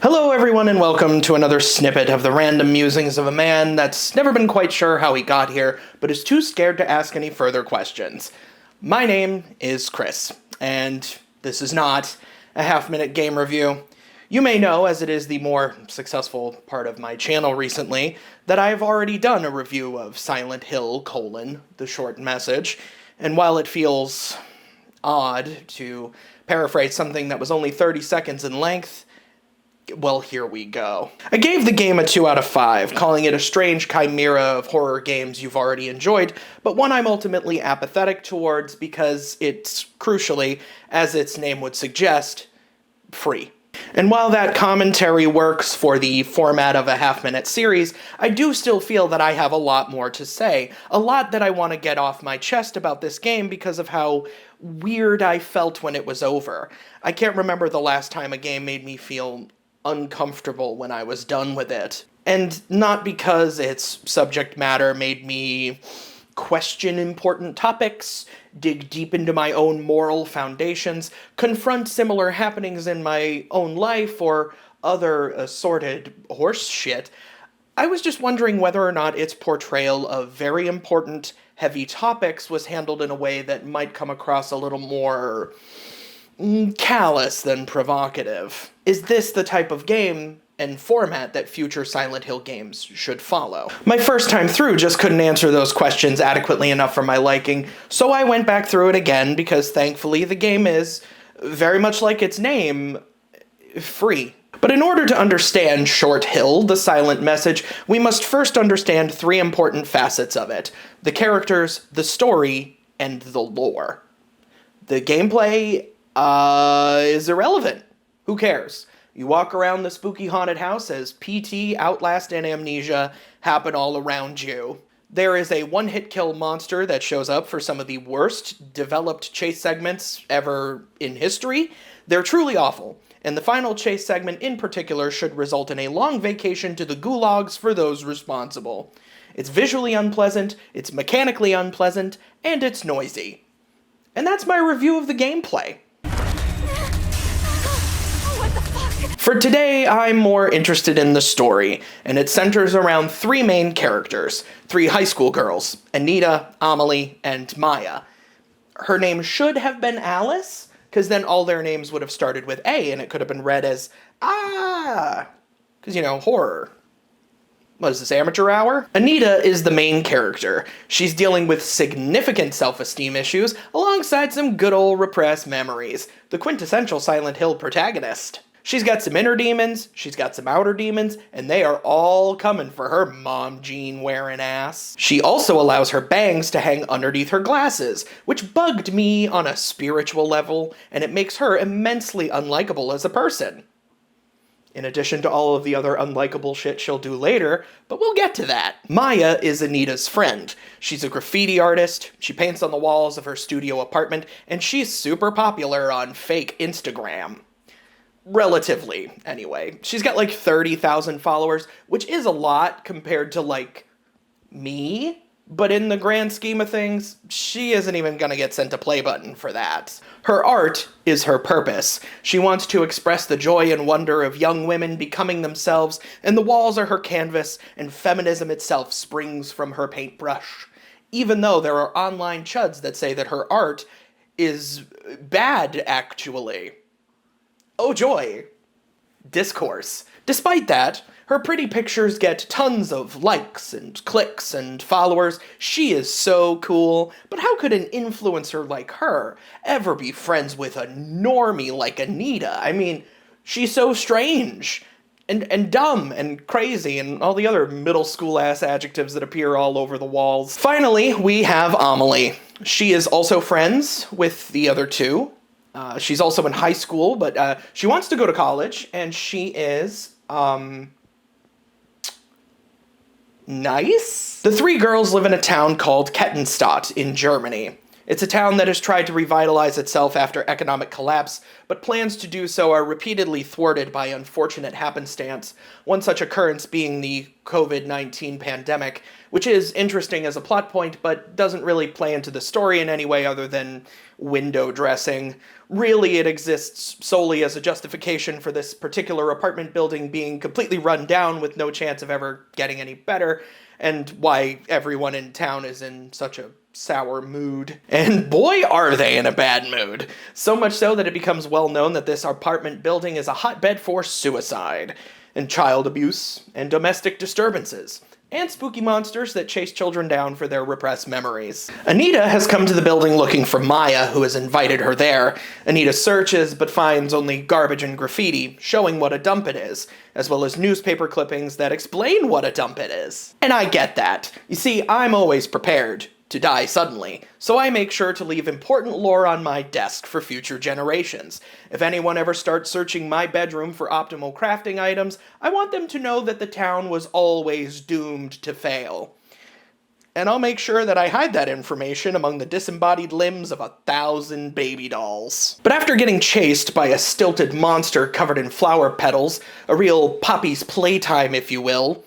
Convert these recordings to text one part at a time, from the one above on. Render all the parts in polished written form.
Hello everyone and welcome to another snippet of the random musings of a man that's never been quite sure how he got here, but is too scared to ask any further questions. My name is Chris, and this is not a half-minute game review. You may know, as it is the more successful part of my channel recently, that I've already done a review of Silent Hill: The Short Message, and while it feels odd to paraphrase something that was only 30 seconds in length, well, here we go. I gave the game a 2 out of 5, calling it a strange chimera of horror games you've already enjoyed, but one I'm ultimately apathetic towards because it's, crucially, as its name would suggest, free. And while that commentary works for the format of a half-minute series, I do still feel that I have a lot more to say, a lot that I want to get off my chest about this game because of how weird I felt when it was over. I can't remember the last time a game made me feel uncomfortable when I was done with it. And not because its subject matter made me question important topics, dig deep into my own moral foundations, confront similar happenings in my own life, or other assorted horse shit. I was just wondering whether or not its portrayal of very important, heavy topics was handled in a way that might come across a little more callous than provocative. Is this the type of game and format that future Silent Hill games should follow? My first time through just couldn't answer those questions adequately enough for my liking, so I went back through it again because thankfully the game is, very much like its name, free. But in order to understand Short Hill: The Silent Message, we must first understand 3 important facets of it: the characters, the story, and the lore. The gameplay is irrelevant. Who cares? You walk around the spooky haunted house as PT, Outlast, and Amnesia happen all around you. There is a one-hit kill monster that shows up for some of the worst developed chase segments ever in history. They're truly awful, and the final chase segment in particular should result in a long vacation to the gulags for those responsible. It's visually unpleasant, it's mechanically unpleasant, and it's noisy. And that's my review of the gameplay. For today, I'm more interested in the story, and it centers around 3 main characters, 3 high school girls: Anita, Amelie, and Maya. Her name should have been Alice, because then all their names would have started with A, and it could have been read as, because, horror. What is this, amateur hour? Anita is the main character. She's dealing with significant self-esteem issues, alongside some good old repressed memories. The quintessential Silent Hill protagonist. She's got some inner demons, she's got some outer demons, and they are all coming for her mom jean-wearing ass. She also allows her bangs to hang underneath her glasses, which bugged me on a spiritual level, and it makes her immensely unlikable as a person. In addition to all of the other unlikable shit she'll do later, but we'll get to that. Maya is Anita's friend. She's a graffiti artist, she paints on the walls of her studio apartment, and she's super popular on fake Instagram. Relatively, anyway. She's got like 30,000 followers, which is a lot compared to, like, me. But in the grand scheme of things, she isn't even gonna get sent a play button for that. Her art is her purpose. She wants to express the joy and wonder of young women becoming themselves, and the walls are her canvas, and feminism itself springs from her paintbrush. Even though there are online chuds that say that her art is bad, actually. Oh joy. Discourse. Despite that, her pretty pictures get tons of likes and clicks and followers. She is so cool, but how could an influencer like her ever be friends with a normie like Anita? I mean, she's so strange, and dumb, and crazy, and all the other middle school ass adjectives that appear all over the walls. Finally, we have Amelie. She is also friends with the other 2. She's also in high school, but she wants to go to college, and she is, nice? The 3 girls live in a town called Kettenstadt in Germany. It's a town that has tried to revitalize itself after economic collapse, but plans to do so are repeatedly thwarted by unfortunate happenstance, one such occurrence being the COVID-19 pandemic, which is interesting as a plot point, but doesn't really play into the story in any way other than window dressing. Really, it exists solely as a justification for this particular apartment building being completely run down with no chance of ever getting any better, and why everyone in town is in such a sour mood. And boy, are they in a bad mood. So much so that it becomes well known that this apartment building is a hotbed for suicide, and child abuse, and domestic disturbances, and spooky monsters that chase children down for their repressed memories. Anita has come to the building looking for Maya, who has invited her there. Anita searches, but finds only garbage and graffiti, showing what a dump it is, as well as newspaper clippings that explain what a dump it is. And I get that. You see, I'm always prepared to die suddenly, so I make sure to leave important lore on my desk for future generations. If anyone ever starts searching my bedroom for optimal crafting items, I want them to know that the town was always doomed to fail. And I'll make sure that I hide that information among the disembodied limbs of 1,000 baby dolls. But after getting chased by a stilted monster covered in flower petals, a real Poppy's playtime, if you will,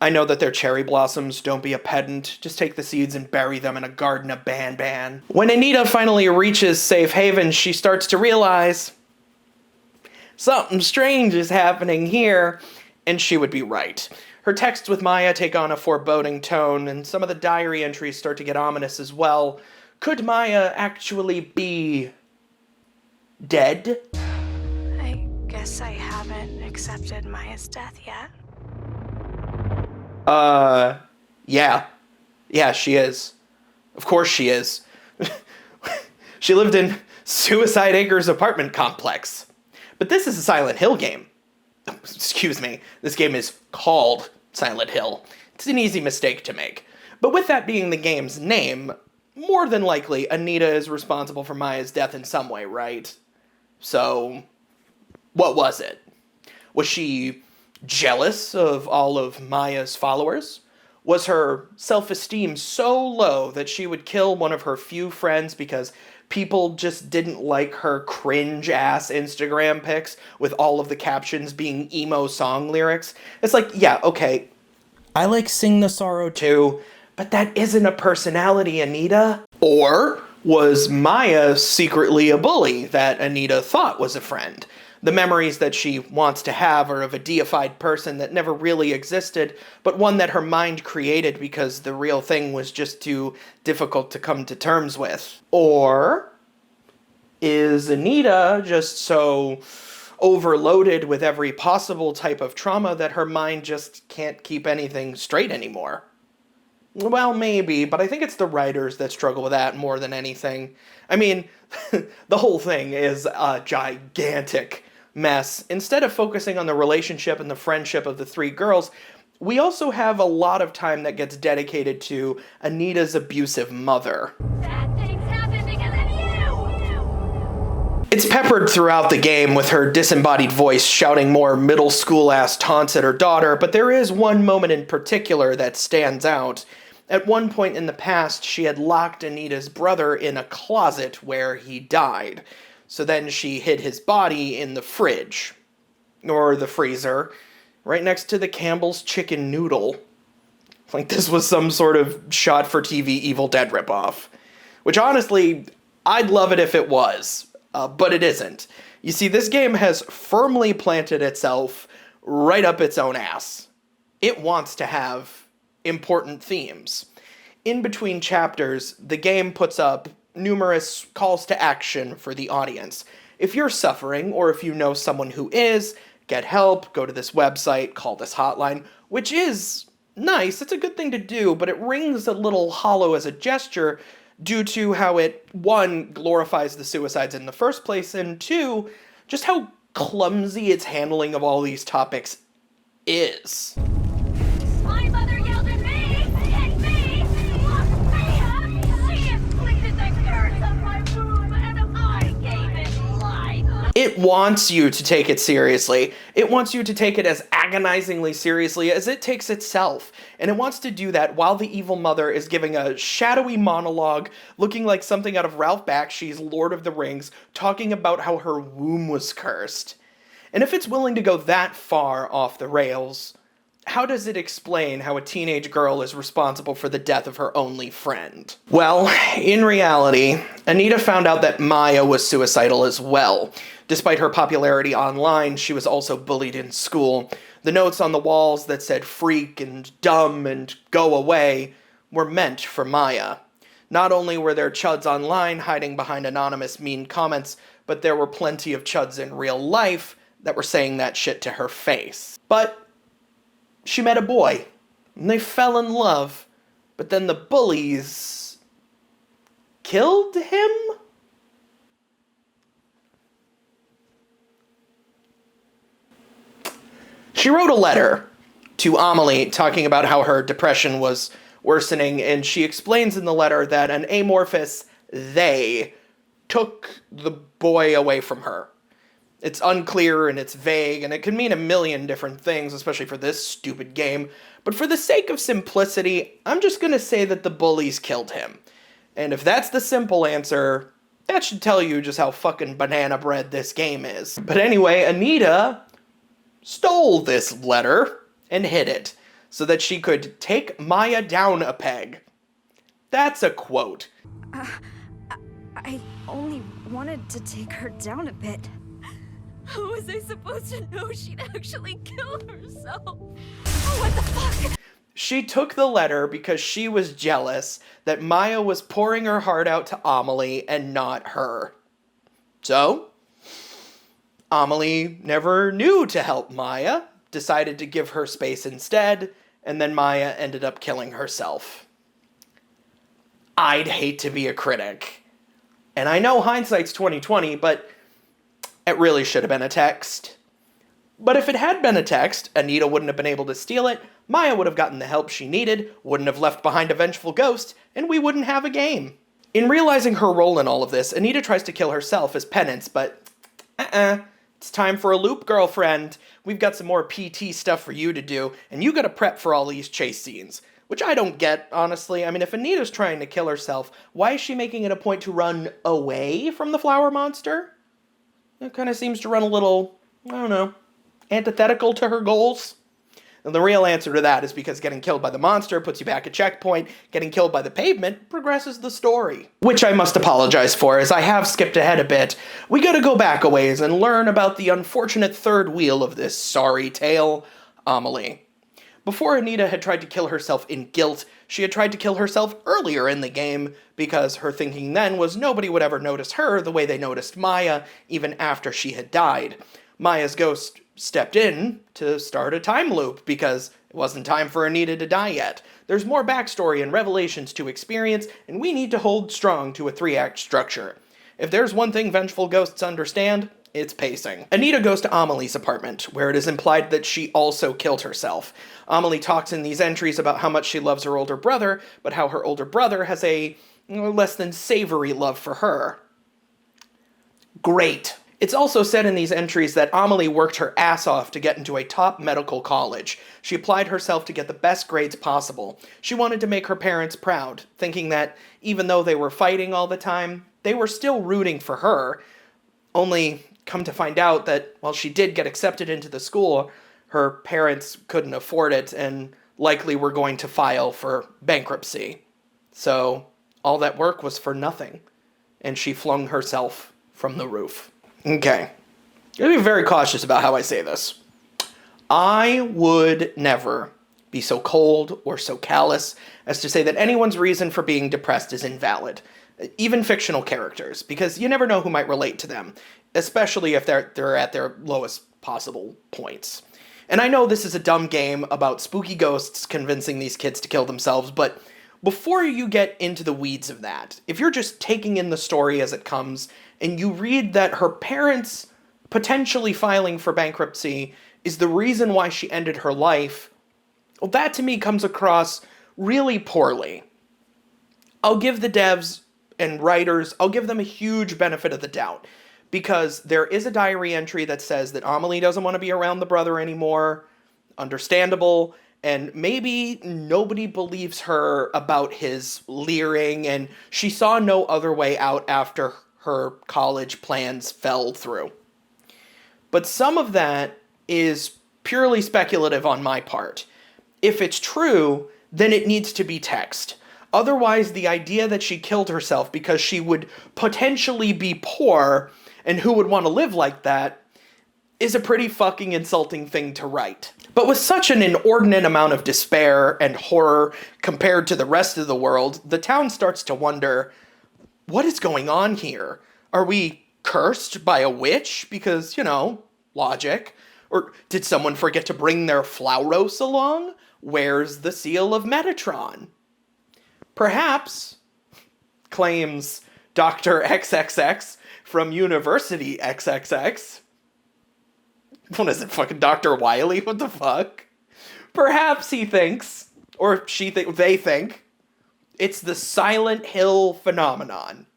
I know that they're cherry blossoms, don't be a pedant, just take the seeds and bury them in a garden of ban-ban. When Anita finally reaches safe haven, she starts to realize something strange is happening here, and she would be right. Her texts with Maya take on a foreboding tone, and some of the diary entries start to get ominous as well. Could Maya actually be dead? I guess I haven't accepted Maya's death yet. Yeah. Yeah, she is. Of course she is. She lived in Suicide Acres apartment complex. But this is a Silent Hill game. Excuse me. This game is called Silent Hill. It's an easy mistake to make. But with that being the game's name, more than likely, Anita is responsible for Maya's death in some way, right? So, what was it? Was she jealous of all of Maya's followers? Was her self-esteem so low that she would kill one of her few friends because people just didn't like her cringe-ass Instagram pics with all of the captions being emo song lyrics? It's like, yeah, okay, I like Sing the Sorrow too, but that isn't a personality, Anita. Or was Maya secretly a bully that Anita thought was a friend? The memories that she wants to have are of a deified person that never really existed, but one that her mind created because the real thing was just too difficult to come to terms with. Or is Anita just so overloaded with every possible type of trauma that her mind just can't keep anything straight anymore? Well, maybe, but I think it's the writers that struggle with that more than anything. I mean, the whole thing is a gigantic mess. Instead of focusing on the relationship and the friendship of the three girls, we also have a lot of time that gets dedicated to Anita's abusive mother. Bad things happen because of you! It's peppered throughout the game with her disembodied voice shouting more middle school-ass taunts at her daughter, but there is one moment in particular that stands out. At one point in the past, she had locked Anita's brother in a closet where he died. So then she hid his body in the fridge, or the freezer, right next to the Campbell's chicken noodle. Like this was some sort of shot-for-TV Evil Dead ripoff. Which honestly, I'd love it if it was, but it isn't. You see, this game has firmly planted itself right up its own ass. It wants to have important themes. In between chapters, the game puts up numerous calls to action for the audience. If you're suffering, or if you know someone who is, get help, go to this website, call this hotline, which is nice, it's a good thing to do, but it rings a little hollow as a gesture due to how it, one, glorifies the suicides in the first place, and two, just how clumsy its handling of all these topics is. My mother yelled at me! At me! Locked me up! She inflicted the curse on my room, and I gave it life! It wants you to take it seriously. It wants you to take it as agonizingly seriously as it takes itself. And it wants to do that while the evil mother is giving a shadowy monologue, looking like something out of Ralph Bakshi's Lord of the Rings, talking about how her womb was cursed. And if it's willing to go that far off the rails, how does it explain how a teenage girl is responsible for the death of her only friend? Well, in reality, Anita found out that Maya was suicidal as well. Despite her popularity online, she was also bullied in school. The notes on the walls that said freak and dumb and go away were meant for Maya. Not only were there chuds online hiding behind anonymous mean comments, but there were plenty of chuds in real life that were saying that shit to her face. But she met a boy, and they fell in love, but then the bullies killed him? She wrote a letter to Amelie talking about how her depression was worsening, and she explains in the letter that an amorphous they took the boy away from her. It's unclear and it's vague, and it can mean a million different things, especially for this stupid game. But for the sake of simplicity, I'm just gonna say that the bullies killed him. And if that's the simple answer, that should tell you just how fucking banana bread this game is. But anyway, Anita stole this letter and hid it so that she could take Maya down a peg. That's a quote. I only wanted to take her down a bit. How was I supposed to know she'd actually kill herself? What the fuck? She took the letter because she was jealous that Maya was pouring her heart out to Amelie and not her. So, Amelie never knew to help Maya, decided to give her space instead, and then Maya ended up killing herself. I'd hate to be a critic. And I know hindsight's 20/20, but it really should have been a text. But if it had been a text, Anita wouldn't have been able to steal it, Maya would have gotten the help she needed, wouldn't have left behind a vengeful ghost, and we wouldn't have a game. In realizing her role in all of this, Anita tries to kill herself as penance, but it's time for a loop, girlfriend. We've got some more PT stuff for you to do, and you gotta prep for all these chase scenes. Which I don't get, honestly. I mean, if Anita's trying to kill herself, why is she making it a point to run away from the flower monster? It kind of seems to run a little, I don't know, antithetical to her goals. And the real answer to that is because getting killed by the monster puts you back at checkpoint, getting killed by the pavement progresses the story. Which I must apologize for, as I have skipped ahead a bit. We gotta go back a ways and learn about the unfortunate third wheel of this sorry tale, Amelie. Before Anita had tried to kill herself in guilt, she had tried to kill herself earlier in the game, because her thinking then was nobody would ever notice her the way they noticed Maya, even after she had died. Maya's ghost stepped in to start a time loop, because it wasn't time for Anita to die yet. There's more backstory and revelations to experience, and we need to hold strong to a 3-act structure. If there's one thing vengeful ghosts understand, it's pacing. Anita goes to Amelie's apartment, where it is implied that she also killed herself. Amelie talks in these entries about how much she loves her older brother, but how her older brother has a less than savory love for her. Great. It's also said in these entries that Amelie worked her ass off to get into a top medical college. She applied herself to get the best grades possible. She wanted to make her parents proud, thinking that even though they were fighting all the time, they were still rooting for her. Only come to find out that while she did get accepted into the school, her parents couldn't afford it and likely were going to file for bankruptcy. So all that work was for nothing, and she flung herself from the roof. Okay, I'm going to be very cautious about how I say this. I would never be so cold or so callous as to say that anyone's reason for being depressed is invalid. Even fictional characters, because you never know who might relate to them, especially if they're at their lowest possible points. And I know this is a dumb game about spooky ghosts convincing these kids to kill themselves, but before you get into the weeds of that, if you're just taking in the story as it comes, and you read that her parents potentially filing for bankruptcy is the reason why she ended her life, well, that to me comes across really poorly. I'll give the devs and writers, I'll give them a huge benefit of the doubt, because there is a diary entry that says that Amelie doesn't want to be around the brother anymore. Understandable. And maybe nobody believes her about his leering, and she saw no other way out after her college plans fell through. But some of that is purely speculative on my part. If it's true, then it needs to be text. Otherwise, the idea that she killed herself because she would potentially be poor, and who would want to live like that, is a pretty fucking insulting thing to write. But with such an inordinate amount of despair and horror compared to the rest of the world, the town starts to wonder, what is going on here? Are we cursed by a witch? Because, logic. Or did someone forget to bring their Flauros along? Where's the seal of Metatron? Perhaps, claims Dr. XXX from University XXX. What is it, fucking Dr. Wiley? What the fuck? Perhaps he thinks, or they think, it's the Silent Hill phenomenon.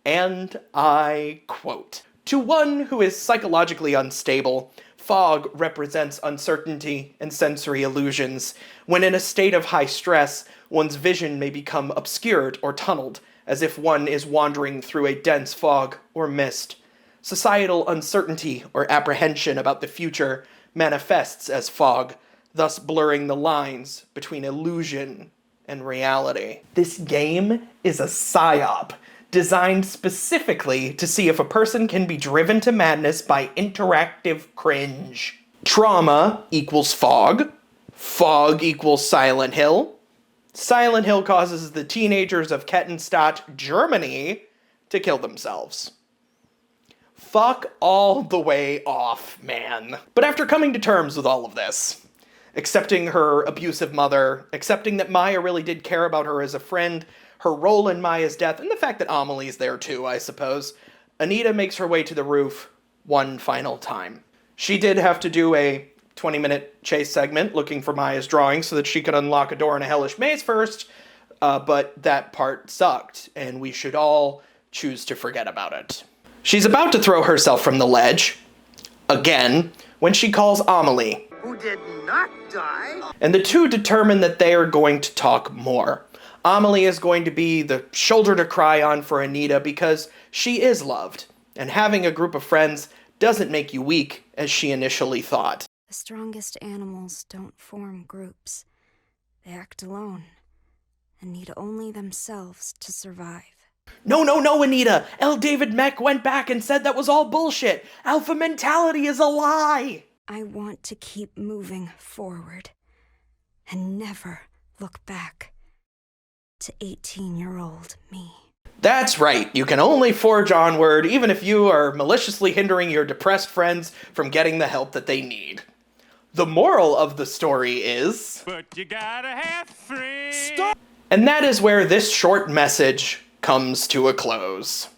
And I quote, "To one who is psychologically unstable, fog represents uncertainty and sensory illusions. When in a state of high stress, one's vision may become obscured or tunneled, as if one is wandering through a dense fog or mist. Societal uncertainty or apprehension about the future manifests as fog, thus blurring the lines between illusion and reality." This game is a psyop, designed specifically to see if a person can be driven to madness by interactive cringe. Trauma equals fog. Fog equals Silent Hill. Silent Hill causes the teenagers of Kettenstadt, Germany, to kill themselves. Fuck all the way off, man. But after coming to terms with all of this, accepting her abusive mother, accepting that Maya really did care about her as a friend, her role in Maya's death, and the fact that Amelie's there too, I suppose, Anita makes her way to the roof one final time. She did have to do a 20-minute chase segment looking for Maya's drawing so that she could unlock a door in a hellish maze first, but that part sucked, and we should all choose to forget about it. She's about to throw herself from the ledge, again, when she calls Amelie, who did not die, and the two determine that they are going to talk more. Amelie is going to be the shoulder to cry on for Anita because she is loved, and having a group of friends doesn't make you weak as she initially thought. The strongest animals don't form groups. They act alone and need only themselves to survive. No, Anita! L. David Mech went back and said that was all bullshit! Alpha mentality is a lie! I want to keep moving forward and never look back to 18-year-old me. That's right, you can only forge onward even if you are maliciously hindering your depressed friends from getting the help that they need. The moral of the story is... but you gotta have friends. Stop! And that is where this short message comes to a close.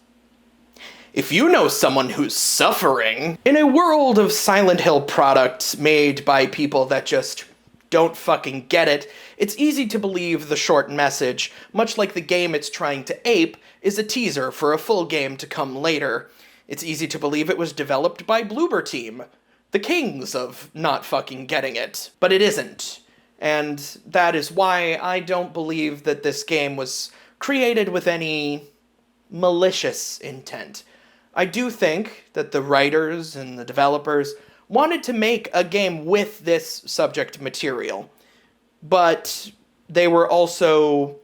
If you know someone who's suffering, in a world of Silent Hill products made by people that just don't fucking get it, it's easy to believe the short message, much like the game it's trying to ape, is a teaser for a full game to come later. It's easy to believe it was developed by Bloober Team, the kings of not fucking getting it. But it isn't. And that is why I don't believe that this game was created with any malicious intent. I do think that the writers and the developers wanted to make a game with this subject material, but they were also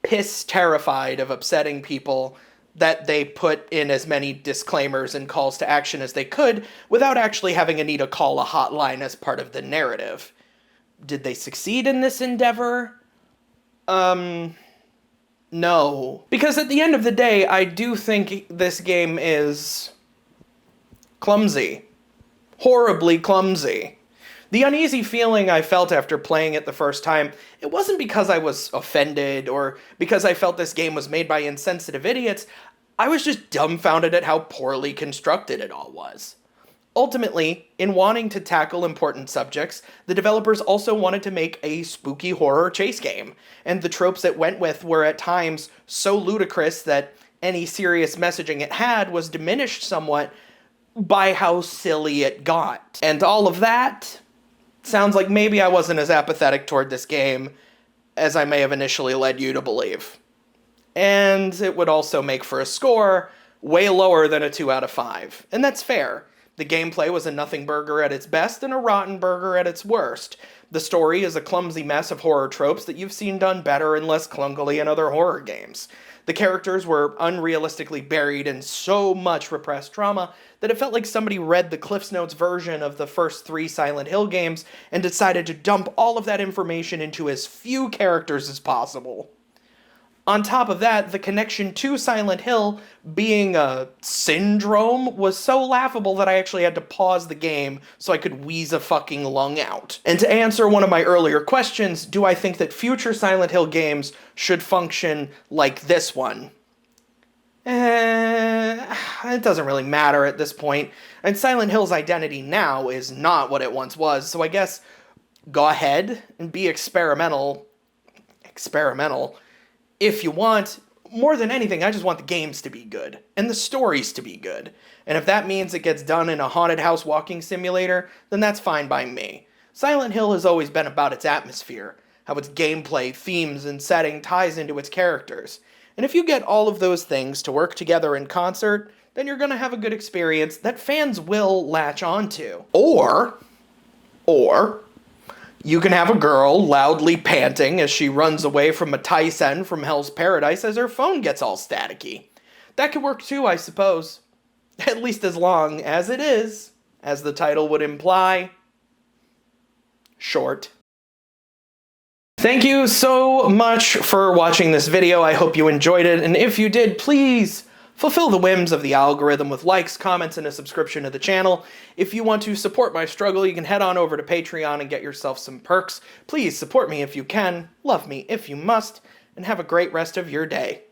piss terrified of upsetting people that they put in as many disclaimers and calls to action as they could without actually having Anita call a hotline as part of the narrative. Did they succeed in this endeavor? No. Because at the end of the day, I do think this game is clumsy. Horribly clumsy. The uneasy feeling I felt after playing it the first time, it wasn't because I was offended or because I felt this game was made by insensitive idiots. I was just dumbfounded at how poorly constructed it all was. Ultimately, in wanting to tackle important subjects, the developers also wanted to make a spooky horror chase game, and the tropes it went with were at times so ludicrous that any serious messaging it had was diminished somewhat by how silly it got. And all of that sounds like maybe I wasn't as apathetic toward this game as I may have initially led you to believe. And it would also make for a score way lower than a 2 out of 5. And that's fair. The gameplay was a nothing burger at its best and a rotten burger at its worst. The story is a clumsy mess of horror tropes that you've seen done better and less clunkily in other horror games. The characters were unrealistically buried in so much repressed trauma that it felt like somebody read the Cliff's Notes version of the first 3 Silent Hill games and decided to dump all of that information into as few characters as possible. On top of that, the connection to Silent Hill being a syndrome was so laughable that I actually had to pause the game so I could wheeze a fucking lung out. And to answer one of my earlier questions, do I think that future Silent Hill games should function like this one? It doesn't really matter at this point. And Silent Hill's identity now is not what it once was, so I guess go ahead and be experimental. If you want. More than anything, I just want the games to be good, and the stories to be good. And if that means it gets done in a haunted house walking simulator, then that's fine by me. Silent Hill has always been about its atmosphere, how its gameplay, themes, and setting ties into its characters. And if you get all of those things to work together in concert, then you're gonna have a good experience that fans will latch onto. Or you can have a girl loudly panting as she runs away from a Tyson from Hell's Paradise as her phone gets all staticky. That could work too, I suppose. At least as long as it is, as the title would imply, short. Thank you so much for watching this video. I hope you enjoyed it, and if you did, please fulfill the whims of the algorithm with likes, comments, and a subscription to the channel. If you want to support my struggle, you can head on over to Patreon and get yourself some perks. Please support me if you can, love me if you must, and have a great rest of your day.